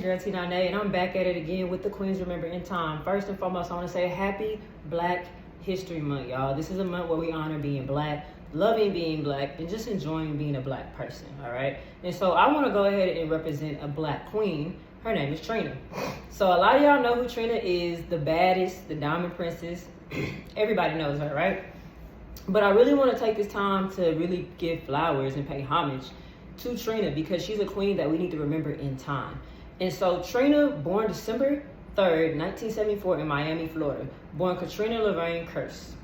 your girl Trina, and I'm back at it again with the Queens Remember in Time. First and foremost, I want to say happy Black History Month, y'all. This is a month where we honor being Black, loving being Black, and just enjoying being a Black person, all right? And so I want to go ahead and represent a Black queen. Her name is Trina. So a lot of y'all know who Trina is, the baddest, the diamond princess. Everybody knows her, right? But I really want to take this time to really give flowers and pay homage to Trina because she's a queen that we need to remember in time. And so Trina, born December 3rd, 1974 in Miami, Florida, born Katrina Lorraine Curse.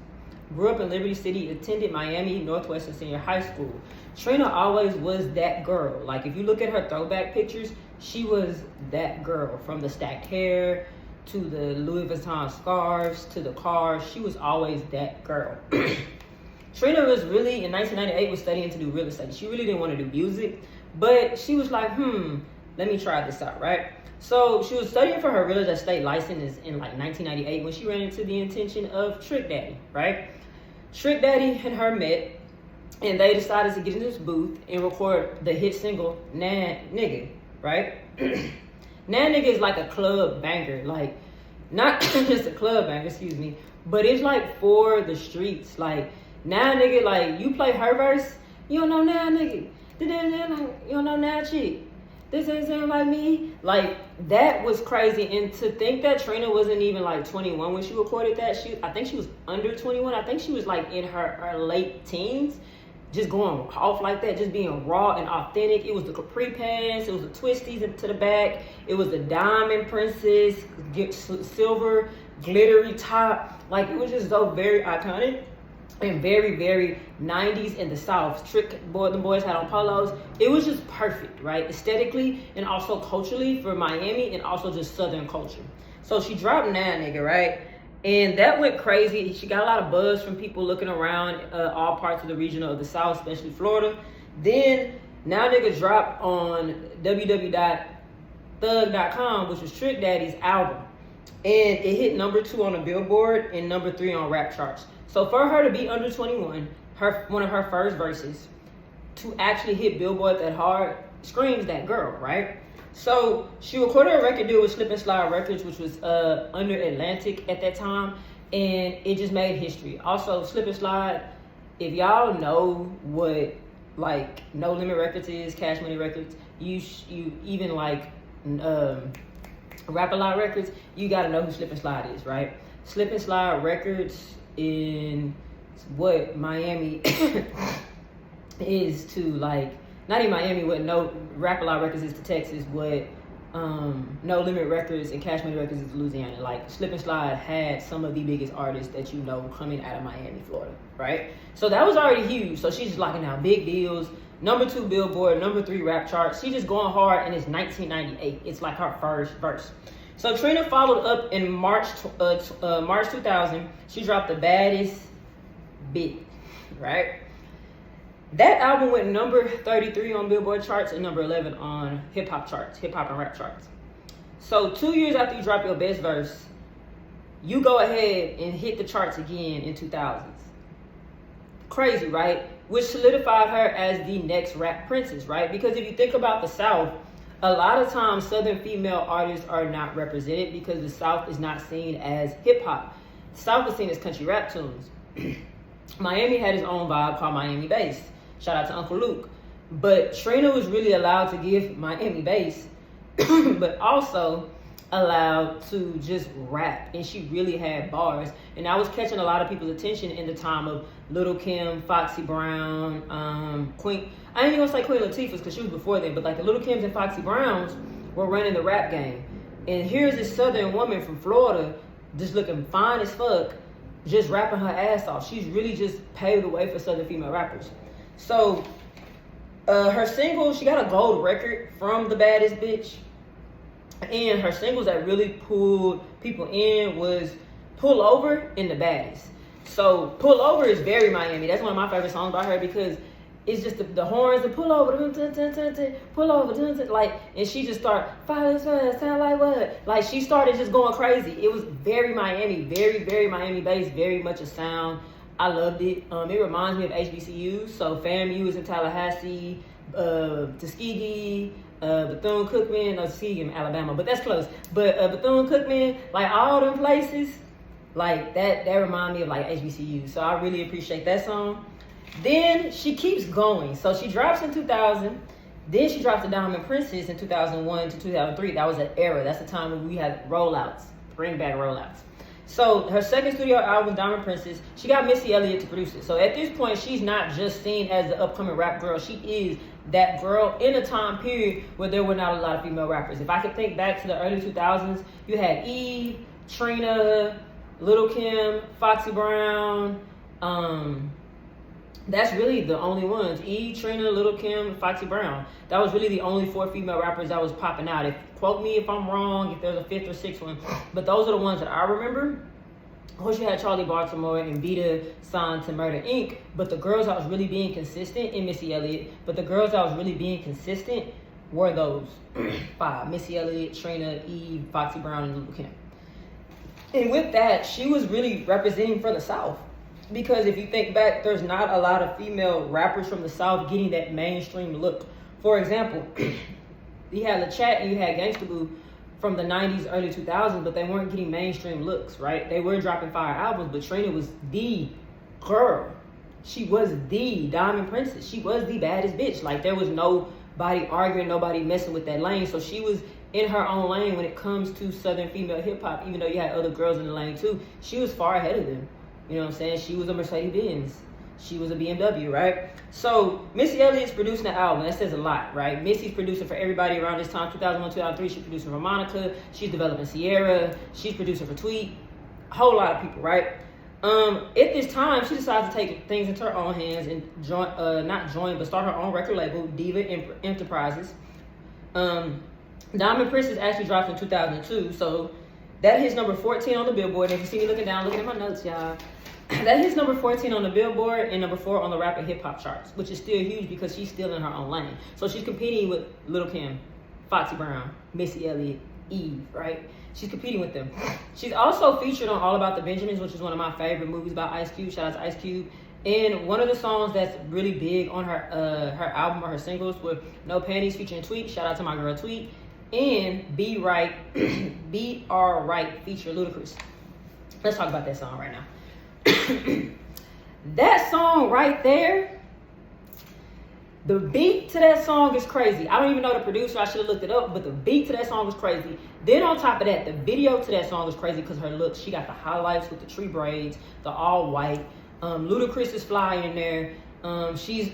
Grew up in Liberty City, attended Miami Northwestern Senior High School. Trina always was that girl. Like if you look at her throwback pictures, she was that girl. From the stacked hair, to the Louis Vuitton scarves, to the cars, she was always that girl. Trina was really, in 1998, was studying to do real estate. She really didn't want to do music, but she was like, let me try this out, right? So she was studying for her real estate license in like 1998 when she ran into the attention of Trick Daddy, right? Trick Daddy and her met, and they decided to get in this booth and record the hit single, Nah Nigga, right? Nah Nigga is like a club banger, like, not just a club banger, excuse me, but it's like for the streets, like, Nah Nigga, like, you play her verse, you don't know Nah Nigga, you don't know Nah Chick, this ain't sound like me. Like, that was crazy. And to think that Trina wasn't even like 21 when she recorded that, I think she was under 21. I think she was like in her late teens, just going off like that, just being raw and authentic. It was the capri pants, it was the twisties to the back, it was the diamond princess, silver glittery top. Like, it was just so very iconic and very, very 90s in the South. The boys had on polos. It was just perfect, right? Aesthetically and also culturally for Miami and also just Southern culture. So she dropped Nah Nigga, right? And that went crazy. She got a lot of buzz from people looking around all parts of the region of the South, especially Florida. Then Nah Nigga dropped on www.thug.com, which was Trick Daddy's album. And it hit number 2 on the Billboard and number 3 on rap charts. So for her to be under 21, one of her first verses, to actually hit Billboard that hard, screams that girl, right? So she recorded a record deal with Slip and Slide Records, which was under Atlantic at that time, and it just made history. Also, Slip and Slide, if y'all know what like No Limit Records is, Cash Money Records, you even like Rap A Lot Records, you gotta know who Slip and Slide is, right? Slip and Slide Records in what Miami is to, like, not in Miami, what No Rap A Lot Records is to Texas, what No Limit Records and Cash Money Records is to Louisiana. Like, Slip and Slide had some of the biggest artists that you know coming out of Miami, Florida, right? So that was already huge. So she's just locking out big deals, number 2 Billboard, number 3 rap charts. She just going hard, and it's 1998. It's like her first verse. So Trina followed up in March 2000. She dropped the Baddest Bitch, right? That album went number 33 on Billboard charts and number 11 on hip hop and rap charts. So 2 years after you drop your best verse, you go ahead and hit the charts again in 2000s. Crazy, right? Which solidified her as the next rap princess, right? Because if you think about the South, a lot of times Southern female artists are not represented because the South is not seen as hip hop. The South is seen as country rap tunes. Miami had its own vibe called Miami bass. Shout out to Uncle Luke. But Trina was really allowed to give Miami bass, but also allowed to just rap. And she really had bars. And I was catching a lot of people's attention in the time of Little Kim, Foxy Brown, Queen. I ain't even gonna say Queen Latifah's because she was before then, but like the Little Kims and Foxy Browns were running the rap game. And here's this Southern woman from Florida just looking fine as fuck, just rapping her ass off. She's really just paved the way for Southern female rappers. So her single, she got a gold record from The Baddest Bitch. And her singles that really pulled people in was Pull Over and The Baddest. So Pull Over is very Miami. That's one of my favorite songs by her because it's just the horns, the pull over, pull over, like, and she just started, sound like what? Like, she started just going crazy. It was very Miami, very, very Miami based, very much a sound. I loved it. It reminds me of HBCUs. So FAMU is in Tallahassee, Tuskegee, Bethune-Cookman, no, see in Alabama, but that's close. But Bethune-Cookman, like all them places, like that remind me of like HBCU. So I really appreciate that song. Then she keeps going. So she drops in 2000. Then she drops the Diamond Princess in 2001 to 2003. That was an era. That's the time when we had rollouts, bring back rollouts. So her second studio album, Diamond Princess, she got Missy Elliott to produce it. So at this point, she's not just seen as the upcoming rap girl. She is that girl in a time period where there were not a lot of female rappers. If I could think back to the early 2000s, you had Eve, Trina, Lil' Kim, Foxy Brown. That's really the only ones. Eve, Trina, Lil' Kim, Foxy Brown. That was really the only 4 female rappers that was popping out. Quote me if I'm wrong, if there's a 5th or 6th one. But those are the ones that I remember. Of course, you had Charlie Baltimore and Vita signed to Murder Inc. But the girls that was really being consistent in Missy Elliott. But the girls that was really being consistent were those 5. Missy Elliott, Trina, Eve, Foxy Brown, and Lil' Kim. And with that, she was really representing for the South. Because if you think back, there's not a lot of female rappers from the South getting that mainstream look. For example, you had LeChat and you had Gangsta Boo from the 90s, early 2000s, but they weren't getting mainstream looks, right? They were dropping fire albums, but Trina was the girl. She was the Diamond Princess. She was the baddest bitch. Like, there was nobody arguing, nobody messing with that lane. So she was in her own lane when it comes to Southern female hip hop, even though you had other girls in the lane too. She was far ahead of them. You know what I'm saying? She was a Mercedes-Benz. She was a BMW, right? So Missy Elliott's producing the album. That says a lot, right? Missy's producing for everybody around this time. 2001, 2003, she's producing for Monica. She's developing Sierra. She's producing for Tweet. A whole lot of people, right? At this time, she decides to take things into her own hands and start her own record label, Diva Enterprises. Diamond Princess actually dropped in 2002, so that hits number 14 on the Billboard. And if you see me looking down, looking at my notes, y'all. That hits number 14 on the Billboard and number 4 on the rap and hip hop charts, which is still huge because she's still in her own lane. So she's competing with Lil' Kim, Foxy Brown, Missy Elliott, Eve, right? She's competing with them. She's also featured on All About the Benjamins, which is one of my favorite movies by Ice Cube. Shout out to Ice Cube. And one of the songs that's really big on her album or her singles were No Panties featuring Tweet. Shout out to my girl Tweet. And Be Right, B.R. Right feature Ludacris. Let's talk about that song right now. That song right there, the beat to that song is crazy. I don't even know the producer. I should have looked it up, but the beat to that song is crazy. Then on top of that, the video to that song is crazy because her look. She got the highlights with the tree braids, the all white. Ludacris is fly in there. She's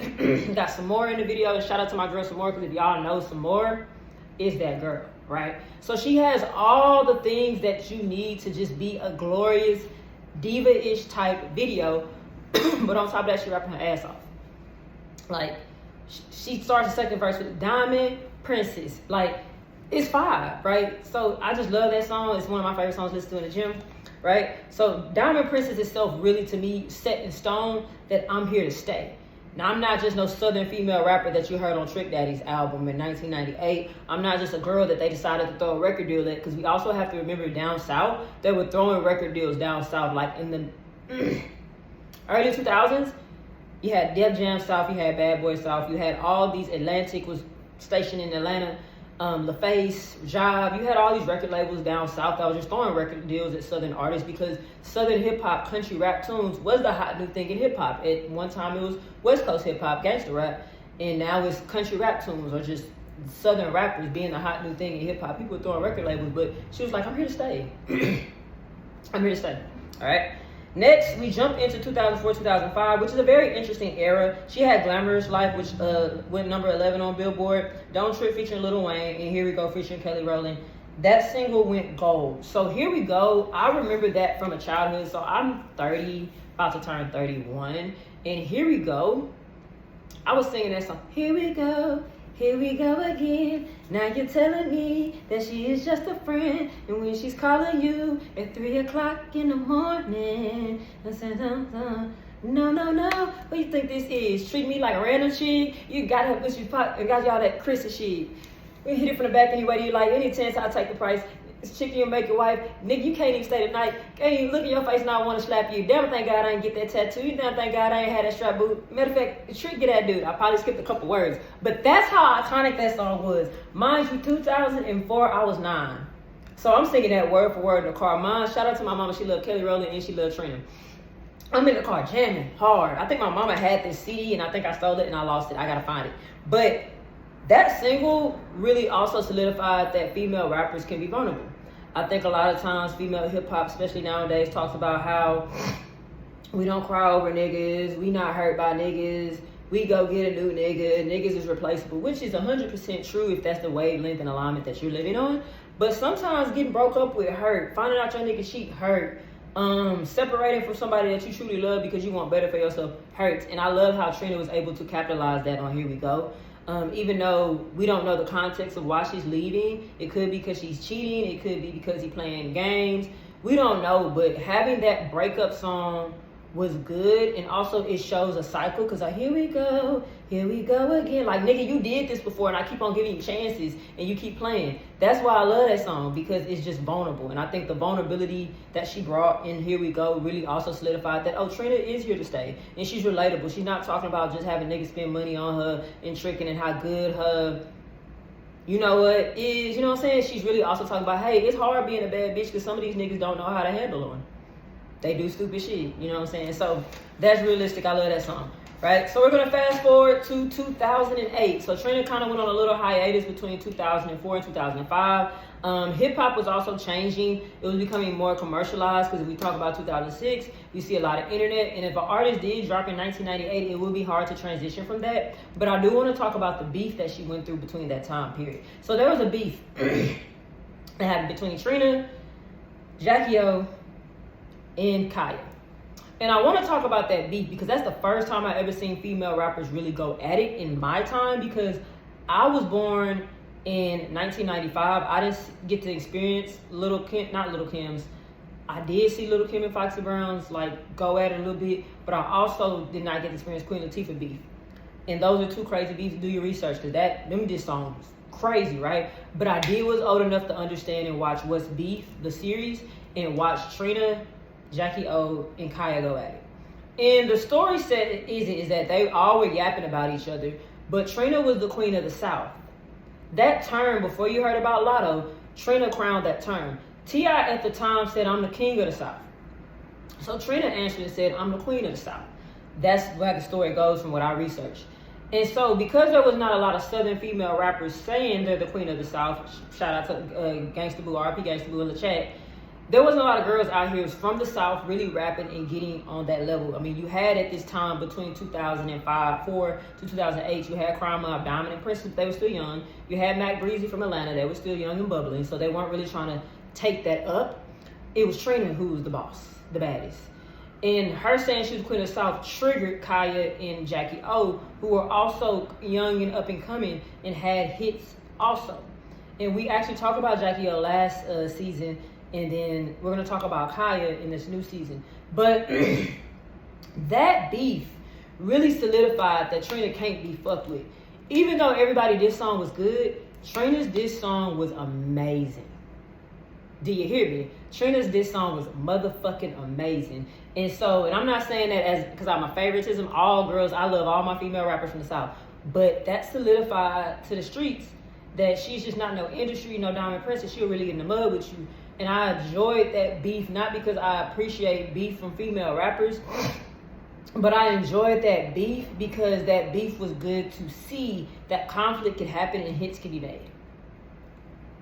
got some more in the video. Shout out to my girl Samore, because if y'all know Samore is that girl, right? So she has all the things that you need to just be a glorious diva-ish type video. But on top of that, she rapping her ass off. Like, she starts the second verse with Diamond Princess. Like, it's fire, right? So I just love that song. It's one of my favorite songs to listen to in the gym, right? So Diamond Princess itself really, to me, set in stone that I'm here to stay. Now, I'm not just no Southern female rapper that you heard on Trick Daddy's album in 1998. I'm not just a girl that they decided to throw a record deal at, because we also have to remember down south, they were throwing record deals down south. Like in the early 2000s, you had Def Jam South, you had Bad Boy South, you had all these, Atlantic was stationed in Atlanta, LaFace, Job, you had all these record labels down south that was just throwing record deals at Southern artists, because Southern hip hop, country rap tunes was the hot new thing in hip hop. At one time it was West Coast hip hop, gangster rap, and now it's country rap tunes or just Southern rappers being the hot new thing in hip hop. People were throwing record labels, but she was like, I'm here to stay. I'm here to stay. All right. Next, we jump into 2004, 2005, which is a very interesting era. She had Glamorous Life, which went number 11 on Billboard. Don't Trip featuring Lil Wayne, and Here We Go featuring Kelly Rowland. That single went gold. So Here We Go, I remember that from a childhood. So I'm 30, about to turn 31. And Here We Go, I was singing that song. Here we go again. Now you're telling me that she is just a friend, and when she's calling you at 3 o'clock in the morning, I said, no, what you think this is? Treat me like a random chick? You got her, got y'all that Chrissy shit. We hit it from the back anyway. You like any chance I'll take the price. This chicken you make your wife, nigga, you can't even stay the night. Can't even look in your face and I want to slap you. Damn, thank God I ain't get that tattoo. You damn, thank God I ain't had that strap boot. Matter of fact, the trick get that dude. I probably skipped a couple words. But that's how iconic that song was. Mind you, 2004, I was 9. So I'm singing that word for word in the car. Shout out to my mama. She loved Kelly Rowland and she loved Trina. I'm in the car jamming hard. I think my mama had this CD and I think I stole it and I lost it. I gotta find it. But that single really also solidified that female rappers can be vulnerable. I think a lot of times female hip hop, especially nowadays, talks about how we don't cry over niggas, we not hurt by niggas, we go get a new nigga, niggas is replaceable, which is 100% true if that's the wavelength and alignment that you're living on. But sometimes getting broke up with hurt, finding out your nigga cheat hurt, separating from somebody that you truly love because you want better for yourself hurts. And I love how Trina was able to capitalize that on Here We Go. Even though we don't know the context of why she's leaving, it could be because she's cheating, it could be because he's playing games. We don't know, but having that breakup song was good, and also it shows a cycle because like here we go again. Like nigga, you did this before, and I keep on giving you chances, and you keep playing. That's why I love that song because it's just vulnerable, and I think the vulnerability that she brought in Here We Go really also solidified that Trina is here to stay, and she's relatable. She's not talking about just having niggas spend money on her and tricking and how good her. You know what is, you know what I'm saying? She's really also talking about, hey, it's hard being a bad bitch because some of these niggas don't know how to handle one. They do stupid shit, you know what I'm saying? So that's realistic. I love that song, right? So we're going to fast forward to 2008. So Trina kind of went on a little hiatus between 2004 and 2005. Hip-hop was also changing. It was becoming more commercialized because if we talk about 2006, you see a lot of internet. And if an artist did drop in 1998, it would be hard to transition from that. But I do want to talk about the beef that she went through between that time period. So there was a beef that happened between Trina, Jackie O, and Kaya. And I want to talk about that beef because that's the first time I ever seen female rappers really go at it in my time, because I was born in 1995. I didn't get to experience Little Kim, not Little Kim's. I did see Little Kim and Foxy Brown's like go at it a little bit, but I also did not get to experience Queen Latifah beef. And those are two crazy beefs. Do your research because this song was crazy, right? But I was old enough to understand and watch What's Beef, the series, and watch Trina, Jackie O, and Kaya go at it. And the story is that they all were yapping about each other, but Trina was the queen of the South. That term, before you heard about Lotto, Trina crowned that term. T.I. at the time said, I'm the king of the South. So Trina answered and said, I'm the queen of the South. That's where the story goes from what I researched. And so because there was not a lot of Southern female rappers saying they're the queen of the South, shout out to Gangsta Boo, RP Gangsta Boo in the chat, there wasn't a lot of girls out here from the South really rapping and getting on that level. I mean, you had at this time between 2004 to 2008, you had Crime Mob, Diamond and Princess, they were still young. You had Mac Breezy from Atlanta, they were still young and bubbling, so they weren't really trying to take that up. It was Trina who was the boss, the baddest. And her saying she was Queen of the South triggered Kaya and Jackie O, who were also young and up and coming and had hits also. And we actually talked about Jackie O last season, and then we're going to talk about Kaya in this new season. But that beef really solidified that Trina can't be fucked with. Even though everybody this song was good, Trina's this song was amazing. Do you hear me? Trina's this song was motherfucking amazing. And so, and I'm not saying that as because I'm a favoritism. All girls, I love all my female rappers from the South. But that solidified to the streets that she's just not no industry, no Diamond Princess. She'll really get in the mud with you. And I enjoyed that beef, not because I appreciate beef from female rappers, but I enjoyed that beef because that beef was good to see that conflict can happen and hits can be made.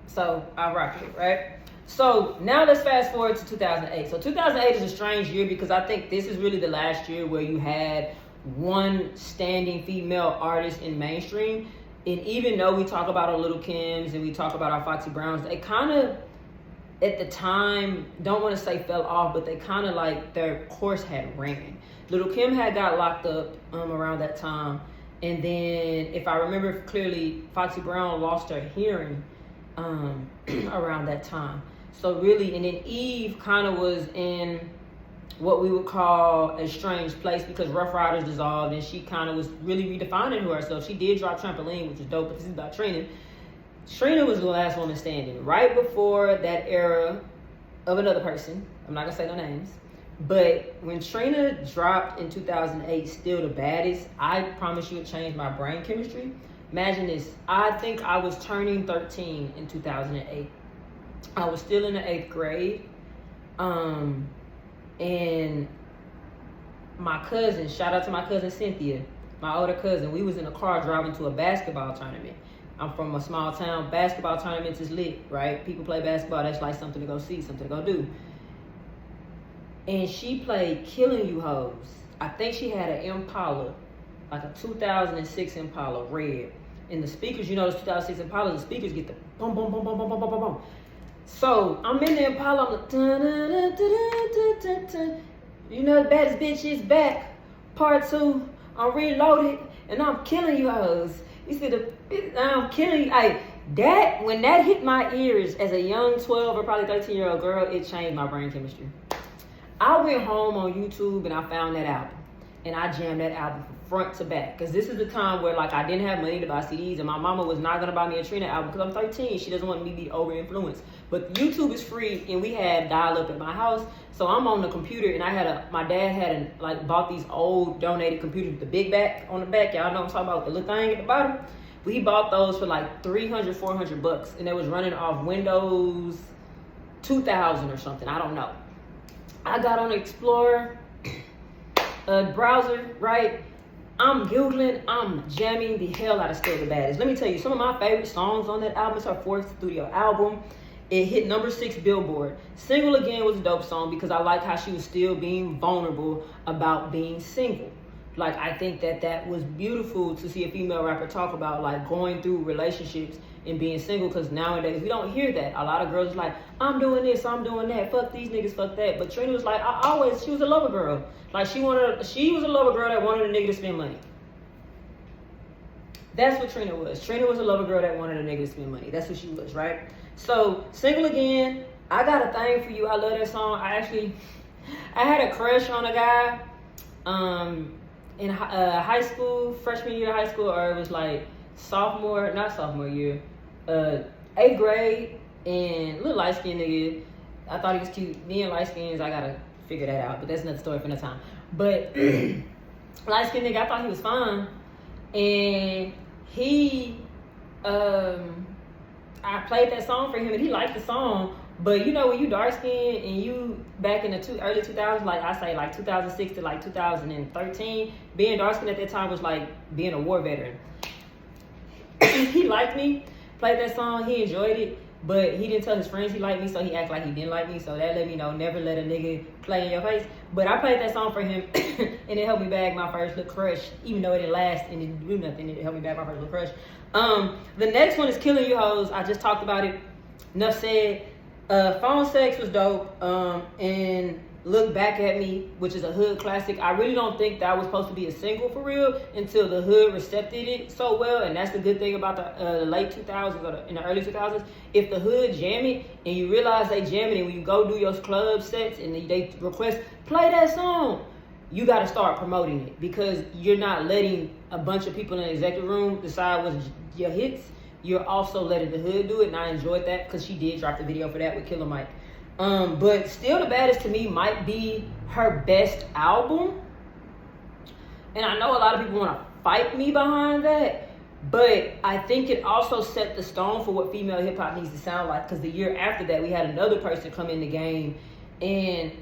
So I rock it, right? So now let's fast forward to 2008. So 2008 is a strange year because I think this is really the last year where you had one standing female artist in mainstream. And even though we talk about our Little Kims and we talk about our Foxy Browns, they kind of, at the time, don't want to say fell off, but they kind of like their course had ran. Little Kim had got locked up around that time. And then, if I remember clearly, Foxy Brown lost her hearing around that time. So really, and then Eve kind of was in what we would call a strange place because Rough Riders dissolved and she kind of was really redefining herself. She did drop Trampoline, which is dope, but this is about Trina. Trina was the last woman standing. Right before that era of another person, I'm not gonna say no names, but when Trina dropped in 2008, Still the Baddest, I promise you it changed my brain chemistry. Imagine this. I think I was turning 13 in 2008. I was still in the 8th grade. And my cousin, shout out to my cousin Cynthia, my older cousin, we was in a car driving to a basketball tournament. I'm from a small town. Basketball tournaments is lit, right? People play basketball. That's like something to go see, something to go do. And she played Killing You Hoes. I think she had an Impala, like a 2006 Impala, red. And the speakers, you know, those 2006 Impala, the speakers get the boom, boom, boom, boom, boom, boom, boom, boom, boom. So I'm in the Impala, I'm like, dun, dun, dun, dun, dun, dun, dun. You know, the baddest bitch is back. Part 2, I'm reloaded, and I'm killing you hoes. You see I'm killing you. When that hit my ears as a young 12 or probably 13-year-old girl, it changed my brain chemistry. I went home on YouTube and I found that album. And I jammed that album from front to back. Because this is the time where like I didn't have money to buy CDs and my mama was not going to buy me a Trina album because I'm 13. She doesn't want me to be over-influenced. But YouTube is free and we had dial-up at my house. So I'm on the computer and my dad had bought these old donated computers with the big back on the back. Y'all know what I'm talking about, the little thing at the bottom. But he bought those for like $300, $400. And they was running off Windows 2000 or something. I don't know. I got on the Explorer browser, right? I'm Googling, I'm jamming the hell out of Still the Baddest. Let me tell you, some of my favorite songs on that album. It's her 4th studio album. It hit number 6 Billboard. Single Again was a dope song because I like how she was still being vulnerable about being single. Like, I think that was beautiful to see a female rapper talk about, like, going through relationships and being single, because nowadays we don't hear that. A lot of girls are like, I'm doing this, I'm doing that, fuck these niggas, fuck that. But Trina was like, she was a lover girl. Like, she was a lover girl that wanted a nigga to spend money. That's what Trina was. Trina was a lover girl that wanted a nigga to spend money. That's what she was, right? So, Single Again, I got a thing for you. I love that song. I had a crush on a guy in high school, freshman year of high school, or it was like not sophomore year, 8th grade, and little light-skinned nigga. I thought he was cute. Me and light-skins, I gotta figure that out, but that's another story for another time. But light-skinned nigga, I thought he was fine, and he, I played that song for him, and he liked the song. But you know, when you dark skinned and you back in the early 2000s, like I say, like 2006 to like 2013, being dark skinned at that time was like being a war veteran. He liked me, played that song, he enjoyed it, but he didn't tell his friends he liked me, so he acted like he didn't like me. So that let me know, never let a nigga play in your face. But I played that song for him, and it helped me bag my first little crush, even though it didn't last and it didn't do nothing. It helped me bag my first little crush. The next one is Killing You Hoes. I just talked about it. Enough said. Phone Sex was dope, and Look Back at Me, which is a hood classic. I really don't think that was supposed to be a single for real until the hood recepted it so well, and that's the good thing about the late 2000s or in the early 2000s. If the hood jam it and you realize they jam it, and when you go do your club sets and they request, play that song, you got to start promoting it, because you're not letting a bunch of people in the executive room decide what's your hits. You're also letting the hood do it, and I enjoyed that because she did drop the video for that with Killer Mike. But Still the Baddest to me might be her best album. And I know a lot of people want to fight me behind that, but I think it also set the stone for what female hip hop needs to sound like, because the year after that, we had another person come in the game, and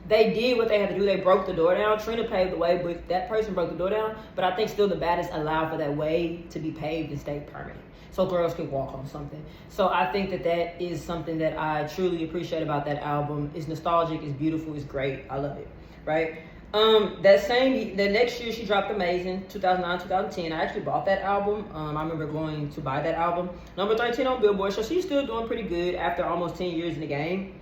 they did what they had to do. They broke the door down. Trina paved the way, but that person broke the door down. But I think Still the Baddest allowed for that way to be paved and stay permanent, so girls could walk on something. So I think that is something that I truly appreciate about that album. It's nostalgic, it's beautiful, it's great. I love it, right? The next year she dropped Amazing, 2009, 2010. I actually bought that album. I remember going to buy that album. Number 13 on Billboard, so she's still doing pretty good after almost 10 years in the game.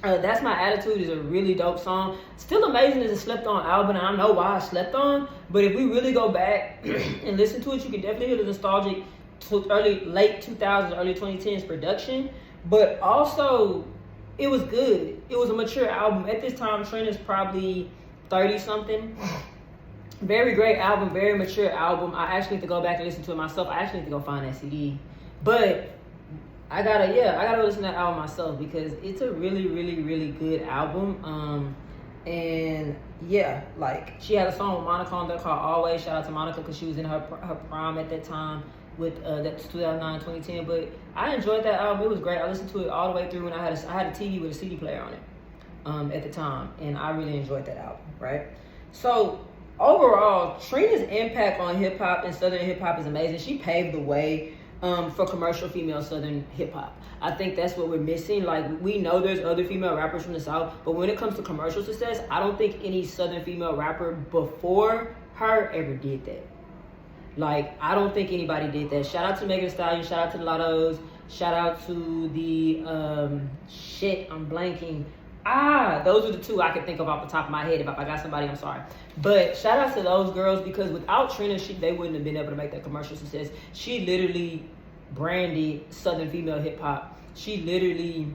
That's My Attitude is a really dope song. Still Amazing is a slept on album, and I know why I slept on, but if we really go back and listen to it, you can definitely hear the nostalgic late 2000s, early 2010s production. But also, it was good. It was a mature album. At this time, Trina's probably 30-something. Very great album, very mature album. I actually need to go back and listen to it myself. I actually need to go find that CD But I gotta listen to that album myself because it's a really, really, really good album. And yeah, like she had a song with Monica on there called Always. Shout out to Monica because she was in her prime at that time with that's 2009, 2010. But I enjoyed that album. It was great. I listened to it all the way through, and I had a TV with a CD player on it at the time, and I really enjoyed that album. Right. So overall, Trina's impact on hip hop and Southern hip hop is amazing. She paved the way for commercial female Southern hip hop. I think that's what we're missing. Like, we know there's other female rappers from the South, but when it comes to commercial success, I don't think any Southern female rapper before her ever did that. Like, I don't think anybody did that. Shout out to Megan Thee Stallion, shout out to the Lottos, shout out to the I'm blanking. Those are the two I can think of off the top of my head. If I got somebody, I'm sorry. But shout out to those girls because without Trina, they wouldn't have been able to make that commercial success. She literally branded Southern female hip hop. She literally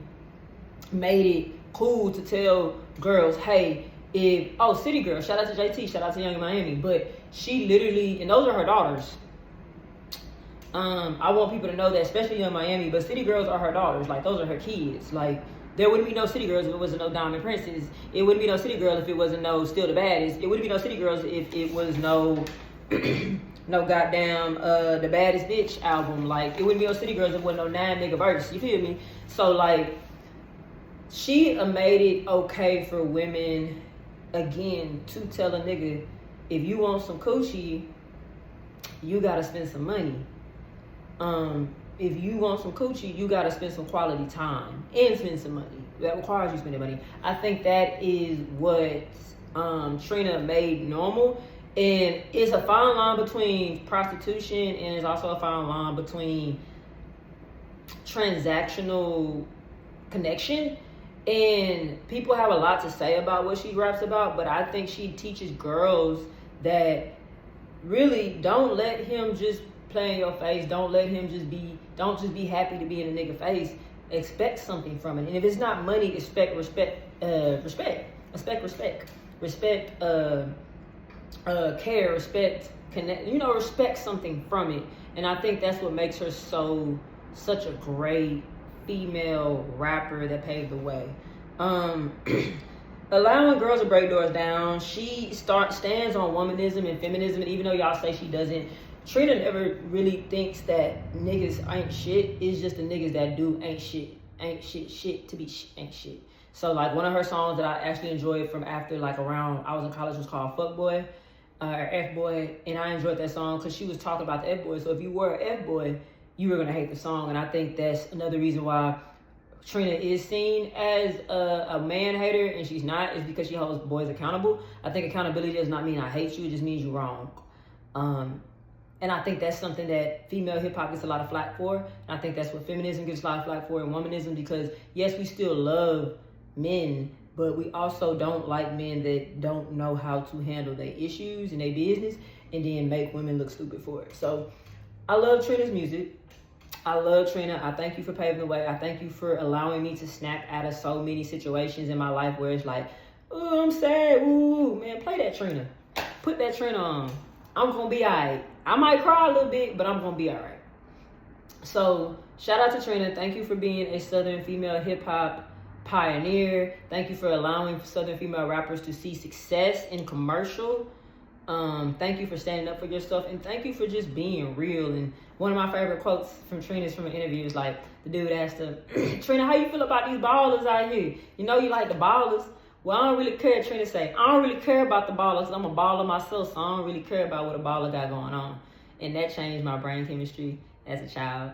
made it cool to tell girls, hey, City Girl, shout out to JT, shout out to Young Miami. But she literally, and those are her daughters. I want people to know that, especially Young Miami, but City Girls are her daughters. Like, those are her kids. Like, there wouldn't be no City Girls if it wasn't no Diamond Princess. It wouldn't be no City Girl if it wasn't no Still the Baddest. It wouldn't be no City Girls if it was no no goddamn the Baddest Bitch album. Like, it wouldn't be no City Girls if it wasn't no 9 nigga verse. You feel me? So like, she made it okay for women again to tell a nigga, if you want some coochie, you gotta spend some money. If you want some coochie, you gotta spend some quality time and spend some money. That requires you spending money. I think that is what Trina made normal. And it's a fine line between prostitution and it's also a fine line between transactional connection. And people have a lot to say about what she raps about, but I think she teaches girls that really don't let him just play in your face. Don't just be happy to be in a nigga face. Expect something from it. And if it's not money, respect, care, respect, connect, respect something from it. And I think that's what makes her such a great female rapper that paved the way. Allowing girls to break doors down. She stands on womanism and feminism, and even though y'all say she doesn't, Trina never really thinks that niggas ain't shit. It's just the niggas that do ain't shit to be ain't shit. So like, one of her songs that I actually enjoyed from after like around I was in college was called Fuckboy or F-Boy, and I enjoyed that song because she was talking about the F-Boy. So if you were an F-Boy, you were gonna hate the song, and I think that's another reason why Trina is seen as a man hater, and she's not, is because she holds boys accountable. I think accountability does not mean I hate you, it just means you're wrong. And I think that's something that female hip hop gets a lot of flack for. And I think that's what feminism gets a lot of flack for, and womanism, because yes, we still love men, but we also don't like men that don't know how to handle their issues and their business and then make women look stupid for it. So I love Trina's music. I love Trina. I thank you for paving the way. I thank you for allowing me to snap out of so many situations in my life where it's like, oh, I'm sad. Ooh, man, play that Trina. Put that Trina on. I'm going to be all right. I might cry a little bit, but I'm going to be all right. So shout out to Trina. Thank you for being a Southern female hip hop pioneer. Thank you for allowing Southern female rappers to see success in commercial. Thank you for standing up for yourself, and thank you for just being real. And one of my favorite quotes from Trina is from an interview. Is like, the dude asked her, Trina, how you feel about these ballers out here? You know you like the ballers. Well, I don't really care. Trina say, I don't really care about the ballers because I'm a baller myself, so I don't really care about what a baller got going on. And that changed my brain chemistry as a child.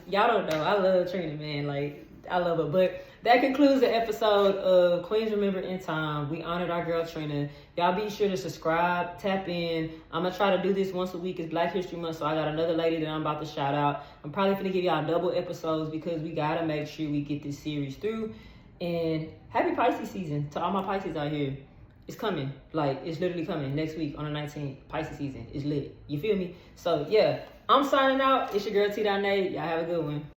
Y'all don't know, I love Trina, man. Like, I love her. But that concludes the episode of Queens Remember in Time. We honored our girl Trina. Y'all be sure to subscribe, tap in. I'm going to try to do this once a week. It's Black History Month, so I got another lady that I'm about to shout out. I'm probably going to give y'all double episodes because we got to make sure we get this series through. And happy Pisces season to all my Pisces out here. It's coming. Like, it's literally coming next week on the 19th. Pisces season is lit. You feel me? So, yeah, I'm signing out. It's your girl T. Y'all have a good one.